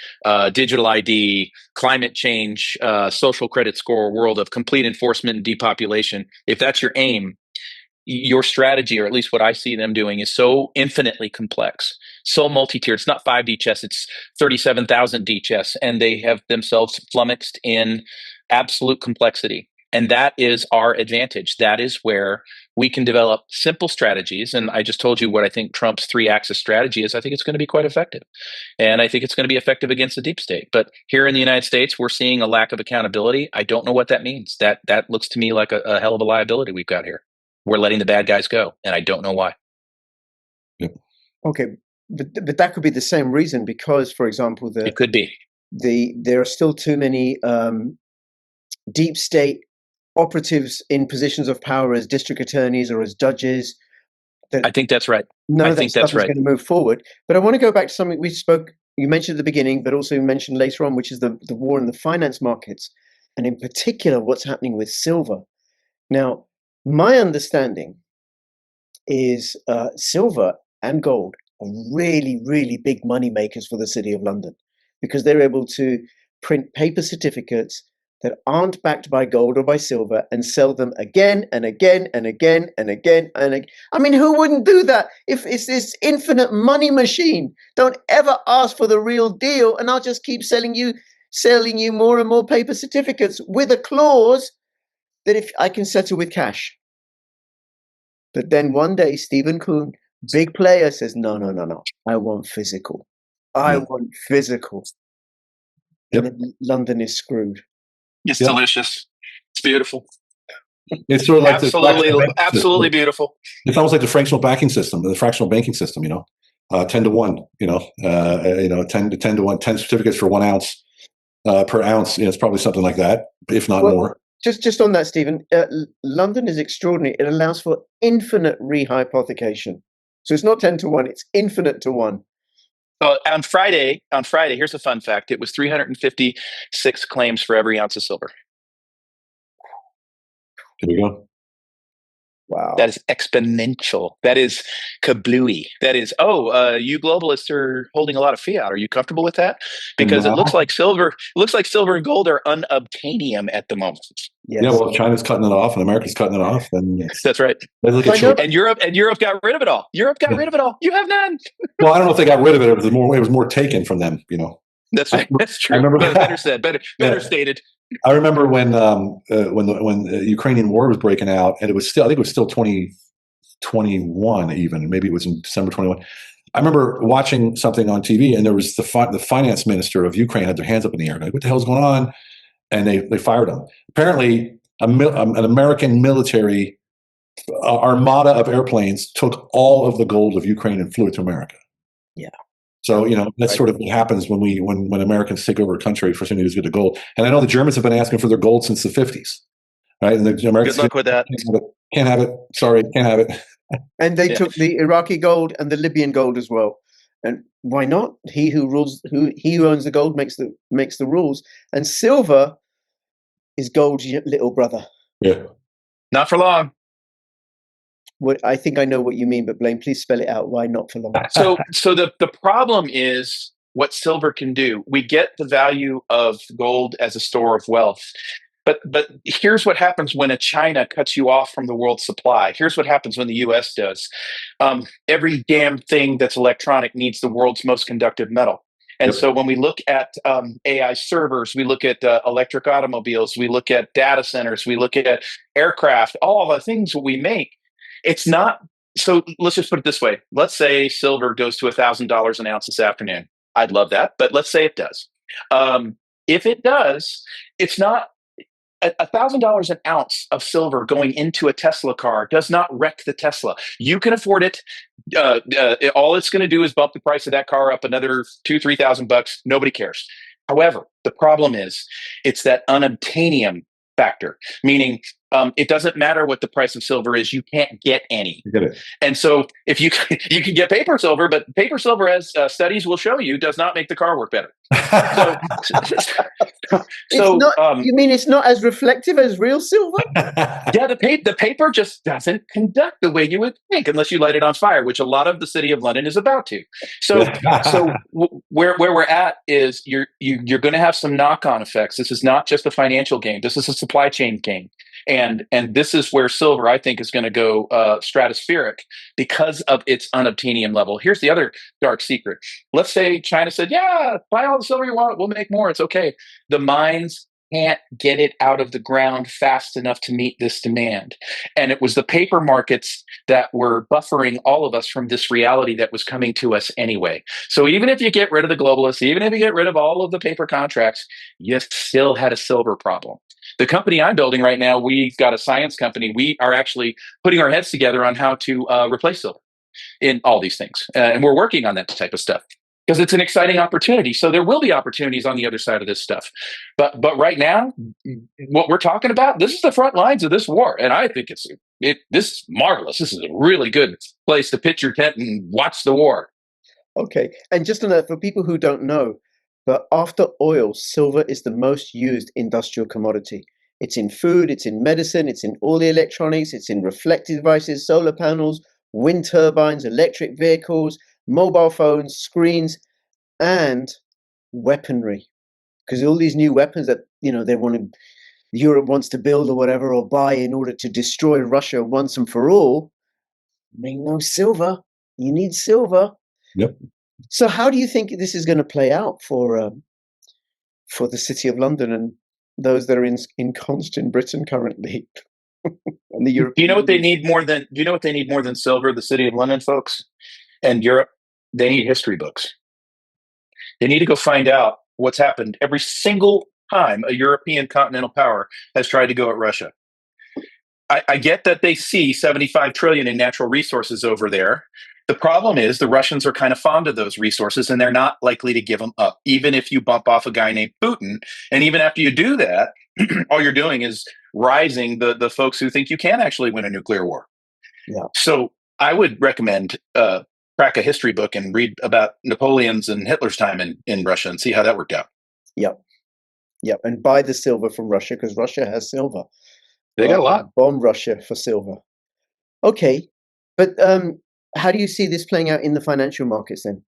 S3: digital ID, climate change, social credit score world of complete enforcement and depopulation, if that's your aim, your strategy, or at least what I see them doing, is so infinitely complex, so multi-tiered. It's not 5D chess, it's 37,000 D chess, and they have themselves flummoxed in absolute complexity. And that is our advantage. That is where we can develop simple strategies. And I just told you what I think Trump's 3-axis strategy is. I think it's going to be quite effective. And I think it's going to be effective against the deep state. But here in the United States, we're seeing a lack of accountability. I don't know what that means. That looks to me like a hell of a liability we've got here. We're letting the bad guys go, and I don't know why.
S2: Yep.
S1: Okay, but that could be the same reason, because, for example,
S3: It could be.
S1: there are still too many deep state operatives in positions of power as district attorneys or as judges.
S3: I think that's right.
S1: None
S3: I
S1: of that
S3: think
S1: stuff
S3: that's
S1: is
S3: right.
S1: going to move forward. But I want to go back to something you mentioned at the beginning, but also you mentioned later on, which is the war in the finance markets, and in particular, what's happening with silver. Now, my understanding is silver and gold are really, really big money makers for the City of London, because they're able to print paper certificates that aren't backed by gold or by silver and sell them again and again and again and again and again. I mean, who wouldn't do that if it's this infinite money machine? Don't ever ask for the real deal, and I'll just keep selling you more and more paper certificates with a clause that if I can settle with cash. But then one day, Stephen Kuhn, big player, says, no, I want physical. I want physical.
S2: Yep.
S1: And then London is screwed.
S3: It's delicious. It's beautiful.
S2: It's sort of like
S3: absolutely beautiful.
S2: It's almost like the fractional banking system, 10 to 1, 10 to 1, 10 certificates for 1 ounce per ounce. It's probably something like that, if not more.
S1: Just on that, Stephen, London is extraordinary. It allows for infinite rehypothecation. So it's not 10 to 1, it's infinite to 1.
S3: On Friday, here's a fun fact. It was 356 claims for every ounce of silver.
S2: There we go.
S1: Wow.
S3: That is exponential. That is kablooey. That is, you globalists are holding a lot of fiat. Are you comfortable with that? Because it looks like silver and gold are unobtainium at the moment.
S1: Yes.
S2: Yeah, well, China's cutting it off and America's cutting it off. And
S3: that's right. And Europe got rid of it all. Rid of it all. You have none.
S2: Well, I don't know if they got rid of it. It was more taken from them,
S3: That's right. That's true. I remember better said, better stated.
S2: I remember when the Ukrainian war was breaking out, and I think it was still 2021, even maybe it was in December 21. I remember watching something on TV, and there was the finance minister of Ukraine had their hands up in the air, like, what the hell's going on? And they fired him. Apparently, an American military armada of airplanes took all of the gold of Ukraine and flew it to America.
S1: Yeah.
S2: So, that's sort of what happens when Americans take over a country for something who's good to gold. And I know the Germans have been asking for their gold since the 50s, right? And the Americans,
S3: good luck with that.
S2: Can't have it. Sorry, can't have it.
S1: And they took the Iraqi gold and the Libyan gold as well. And why not? He who owns the gold makes the rules. And silver is gold's little brother.
S2: Yeah.
S3: Not for long.
S1: I think I know what you mean, but Blaine, please spell it out. Why not for long?
S3: So the problem is what silver can do. We get the value of gold as a store of wealth. But here's what happens when a China cuts you off from the world supply. Here's what happens when the U.S. does. Every damn thing that's electronic needs the world's most conductive metal. And so when we look at AI servers, we look at electric automobiles, we look at data centers, we look at aircraft, all the things we make. It's not. So let's just put it this way. Let's say silver goes to $1,000 an ounce this afternoon. I'd love that, but let's say it does. If it does, it's not $1,000 an ounce of silver going into a Tesla car does not wreck the Tesla. You can afford it. All it's going to do is bump the price of that car up another $2,000-$3,000. Nobody cares. However, the problem is it's that unobtainium factor, meaning it doesn't matter what the price of silver is, you can't get any.
S2: Get it.
S3: And so if you can get paper silver, but paper silver, as studies will show you, does not make the car work better.
S1: You mean it's not as reflective as real silver?
S3: Yeah, the paper just doesn't conduct the way you would think unless you light it on fire, which a lot of the City of London is about to. So where we're at is you're going to have some knock-on effects. This is not just a financial game. This is a supply chain game. And this is where silver, I think, is going to go stratospheric because of its unobtainium level. Here's the other dark secret. Let's say China said, yeah, buy all the silver you want. We'll make more. It's okay. The mines can't get it out of the ground fast enough to meet this demand. And it was the paper markets that were buffering all of us from this reality that was coming to us anyway. So even if you get rid of the globalists, even if you get rid of all of the paper contracts, you still had a silver problem. The company I'm building right now, we've got a science company. We are actually putting our heads together on how to replace silver in all these things. And we're working on that type of stuff because it's an exciting opportunity. So there will be opportunities on the other side of this stuff. But right now, what we're talking about, this is the front lines of this war. And I think this is marvelous. This is a really good place to pitch your tent and watch the war.
S1: Okay. And just for people who don't know, but after oil, silver is the most used industrial commodity. It's in food, it's in medicine, it's in all the electronics, it's in reflective devices, solar panels, wind turbines, electric vehicles, mobile phones, screens, and weaponry. Because all these new weapons that Europe wants to build or whatever, or buy in order to destroy Russia once and for all, they know silver. You need silver.
S2: Yep.
S1: So how do you think this is going to play out for the City of London and those that are ensconced in Britain currently? And the European
S3: Do you know what they need more than? Do you know what they need more than silver? The City of London folks and Europe, they need history books. They need to go find out what's happened every single time a European continental power has tried to go at Russia. I get that they see 75 trillion in natural resources over there. The problem is the Russians are kind of fond of those resources and they're not likely to give them up, even if you bump off a guy named Putin. And even after you do that, all you're doing is rising the folks who think you can actually win a nuclear war.
S1: Yeah.
S3: So I would recommend crack a history book and read about Napoleon's and Hitler's time in Russia and see how that worked out.
S1: Yep. And buy the silver from Russia because Russia has silver.
S3: They got a lot.
S1: Bomb Russia for silver. Okay. But how do you see this playing out in the financial markets then?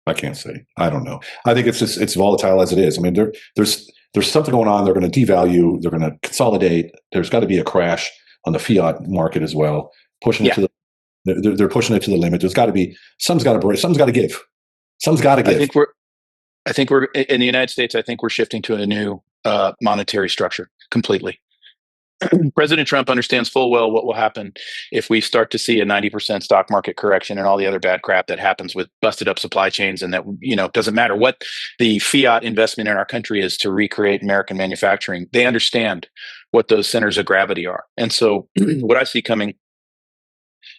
S2: I can't say. I don't know. I think it's volatile as it is. I mean, there's something going on. They're going to devalue. They're going to consolidate. There's got to be a crash on the fiat market as well, pushing it to they're pushing it to the limit. There's got to be something's got to break. Something's got to give. Something's got to give.
S3: I think we're in the United States. I think we're shifting to a new monetary structure completely. President Trump understands full well what will happen if we start to see a 90% stock market correction and all the other bad crap that happens with busted up supply chains, and that doesn't matter what the fiat investment in our country is to recreate American manufacturing. They understand what those centers of gravity are, and so what I see coming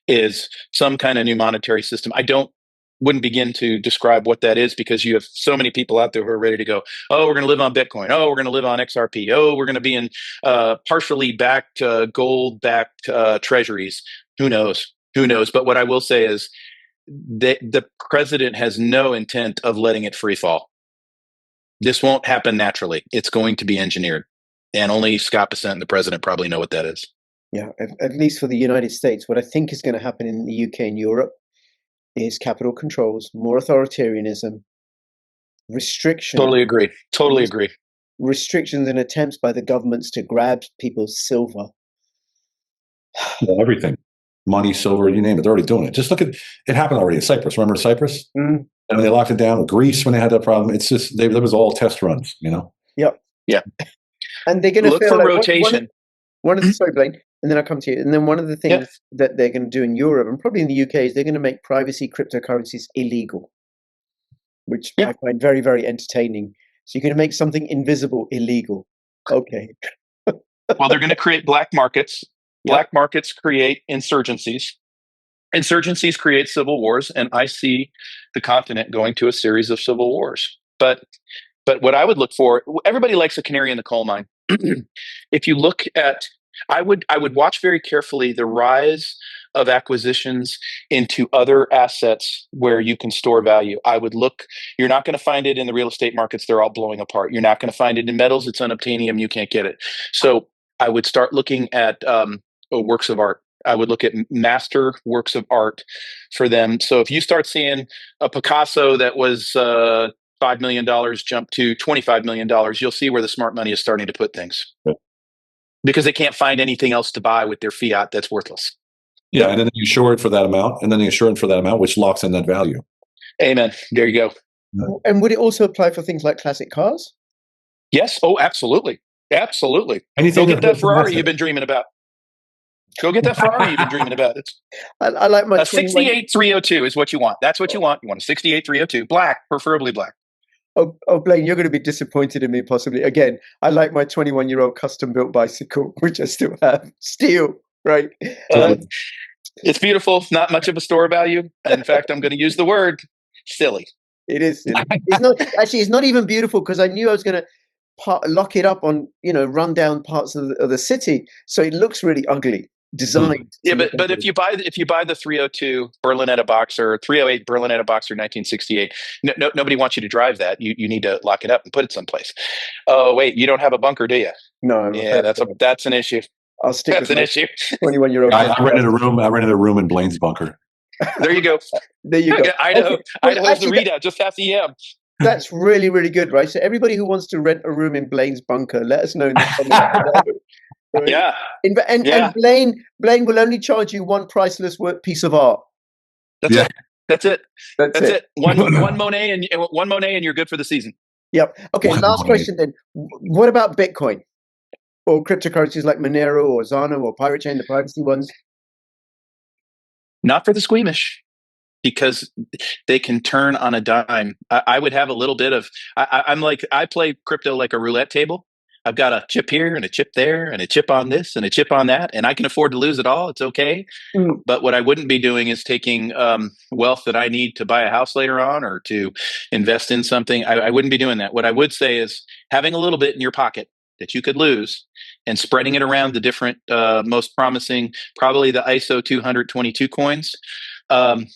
S3: is some kind of new monetary system. Wouldn't begin to describe what that is because you have so many people out there who are ready to go, oh, we're going to live on Bitcoin. Oh, we're going to live on XRP. Oh, we're going to be in partially backed gold-backed treasuries. Who knows? But what I will say is the president has no intent of letting it free fall. This won't happen naturally. It's going to be engineered. And only Scott Bessent and the president probably know what that is.
S1: Yeah, at least for the United States, what I think is going to happen in the UK and Europe is capital controls, more authoritarianism, restriction.
S3: Totally agree.
S1: Restrictions and attempts by the governments to grab people's silver.
S2: Everything. Money, silver, you name it. They're already doing it. Just look at it happened already in Cyprus. Remember Cyprus? And when they locked it down, Greece, when they had that problem, it's just, there was all test runs,
S1: Yep.
S3: Yeah.
S1: And they're going to
S3: look for rotation.
S1: Sorry, Blaine. And then I'll come to you. And then one of the things that they're going to do in Europe and probably in the UK is they're going to make privacy cryptocurrencies illegal, which I find very, very entertaining. So you're going to make something invisible illegal. Okay.
S3: Well, they're going to create black markets. Black markets create insurgencies. Insurgencies create civil wars. And I see the continent going to a series of civil wars. But what I would look for, everybody likes a canary in the coal mine. If you look at, I would watch very carefully the rise of acquisitions into other assets where you can store value. I would look, you're not going to find it in the real estate markets. They're all blowing apart. You're not going to find it in metals. It's unobtainium. You can't get it. So I would start looking at works of art. I would look at master works of art for them. So if you start seeing a Picasso that was $5 million jump to $25 million, you'll see where the smart money is starting to put things.
S2: Yeah.
S3: Because they can't find anything else to buy with their fiat that's worthless.
S2: Yeah, and then you insure it for that amount, which locks in that value.
S3: Amen. There you go.
S1: And would it also apply for things like classic cars?
S3: Yes. Oh, absolutely. Absolutely.
S2: Anything
S3: Go get
S2: that's
S3: that Ferrari
S2: domestic.
S3: you've been dreaming about. Go get that Ferrari you've been dreaming about. It's
S1: I like my
S3: a 68-302 is what you want. That's what you want. You want a 68-302, black, preferably black.
S1: Oh, Blain, you're going to be disappointed in me possibly. Again, I like my 21-year-old custom-built bicycle, which I still have. Steel, right?
S3: It's beautiful. Not much of a store value. In fact, I'm going to use the word silly.
S1: It is silly. It's not actually. It's not even beautiful because I knew I was going to lock it up on run down parts of the city, so it looks really ugly. Designed.
S3: Yeah, but if you buy the 302 Berlinetta Boxer, 308 Berlinetta Boxer 1968, nobody wants you to drive that. You need to lock it up and put it someplace. Oh wait, you don't have a bunker, do you?
S1: No.
S3: Yeah, that's an issue.
S1: I'll stick
S3: That's
S1: with
S3: an issue.
S1: 21-year-old.
S2: I rented a room. I rented a room in Blain's bunker.
S3: There you go.
S1: There you go.
S3: Idaho's
S1: actually,
S3: the readout. Just past EM.
S1: That's really, really good, right? So everybody who wants to rent a room in Blain's bunker, let us know in the comments.
S3: Yeah.
S1: And Blain will only charge you one priceless piece of art.
S3: That's it.
S1: That's it.
S3: One Monet and you're good for the season.
S1: Yep. Okay. Last question then. What about Bitcoin or cryptocurrencies like Monero or Zano or Pirate Chain, the privacy ones?
S3: Not for the squeamish, because they can turn on a dime. I would have a little bit of. I play crypto like a roulette table. I've got a chip here and a chip there and a chip on this and a chip on that, and I can afford to lose it all. It's okay. But what I wouldn't be doing is taking wealth that I need to buy a house later on or to invest in something. I wouldn't be doing that. What I would say is having a little bit in your pocket that you could lose and spreading it around the different most promising, probably the ISO 222 coins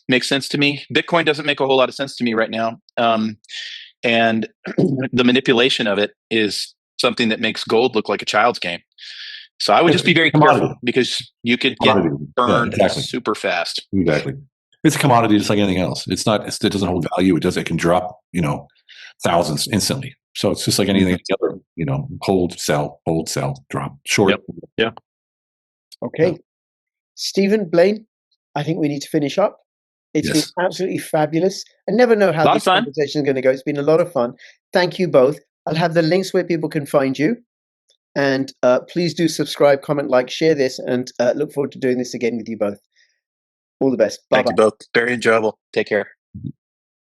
S3: makes sense to me. Bitcoin doesn't make a whole lot of sense to me right now. And the manipulation of it is something that makes gold look like a child's game. So I would just be very careful because you could get burned super fast.
S2: Exactly. It's a commodity just like anything else. It doesn't hold value. It can drop, thousands instantly. So it's just like anything other, hold, sell, drop, short.
S3: Yep. Yeah.
S1: Okay. Yeah. Stephen, Blain, I think we need to finish up. It's been absolutely fabulous. I never know how this conversation is going to go. It's been a lot of fun. Thank you both. I'll have the links where people can find you. And please do subscribe, comment, like, share this, and look forward to doing this again with you both. All the best. Bye-bye.
S3: Thank you both. Very enjoyable. Take care.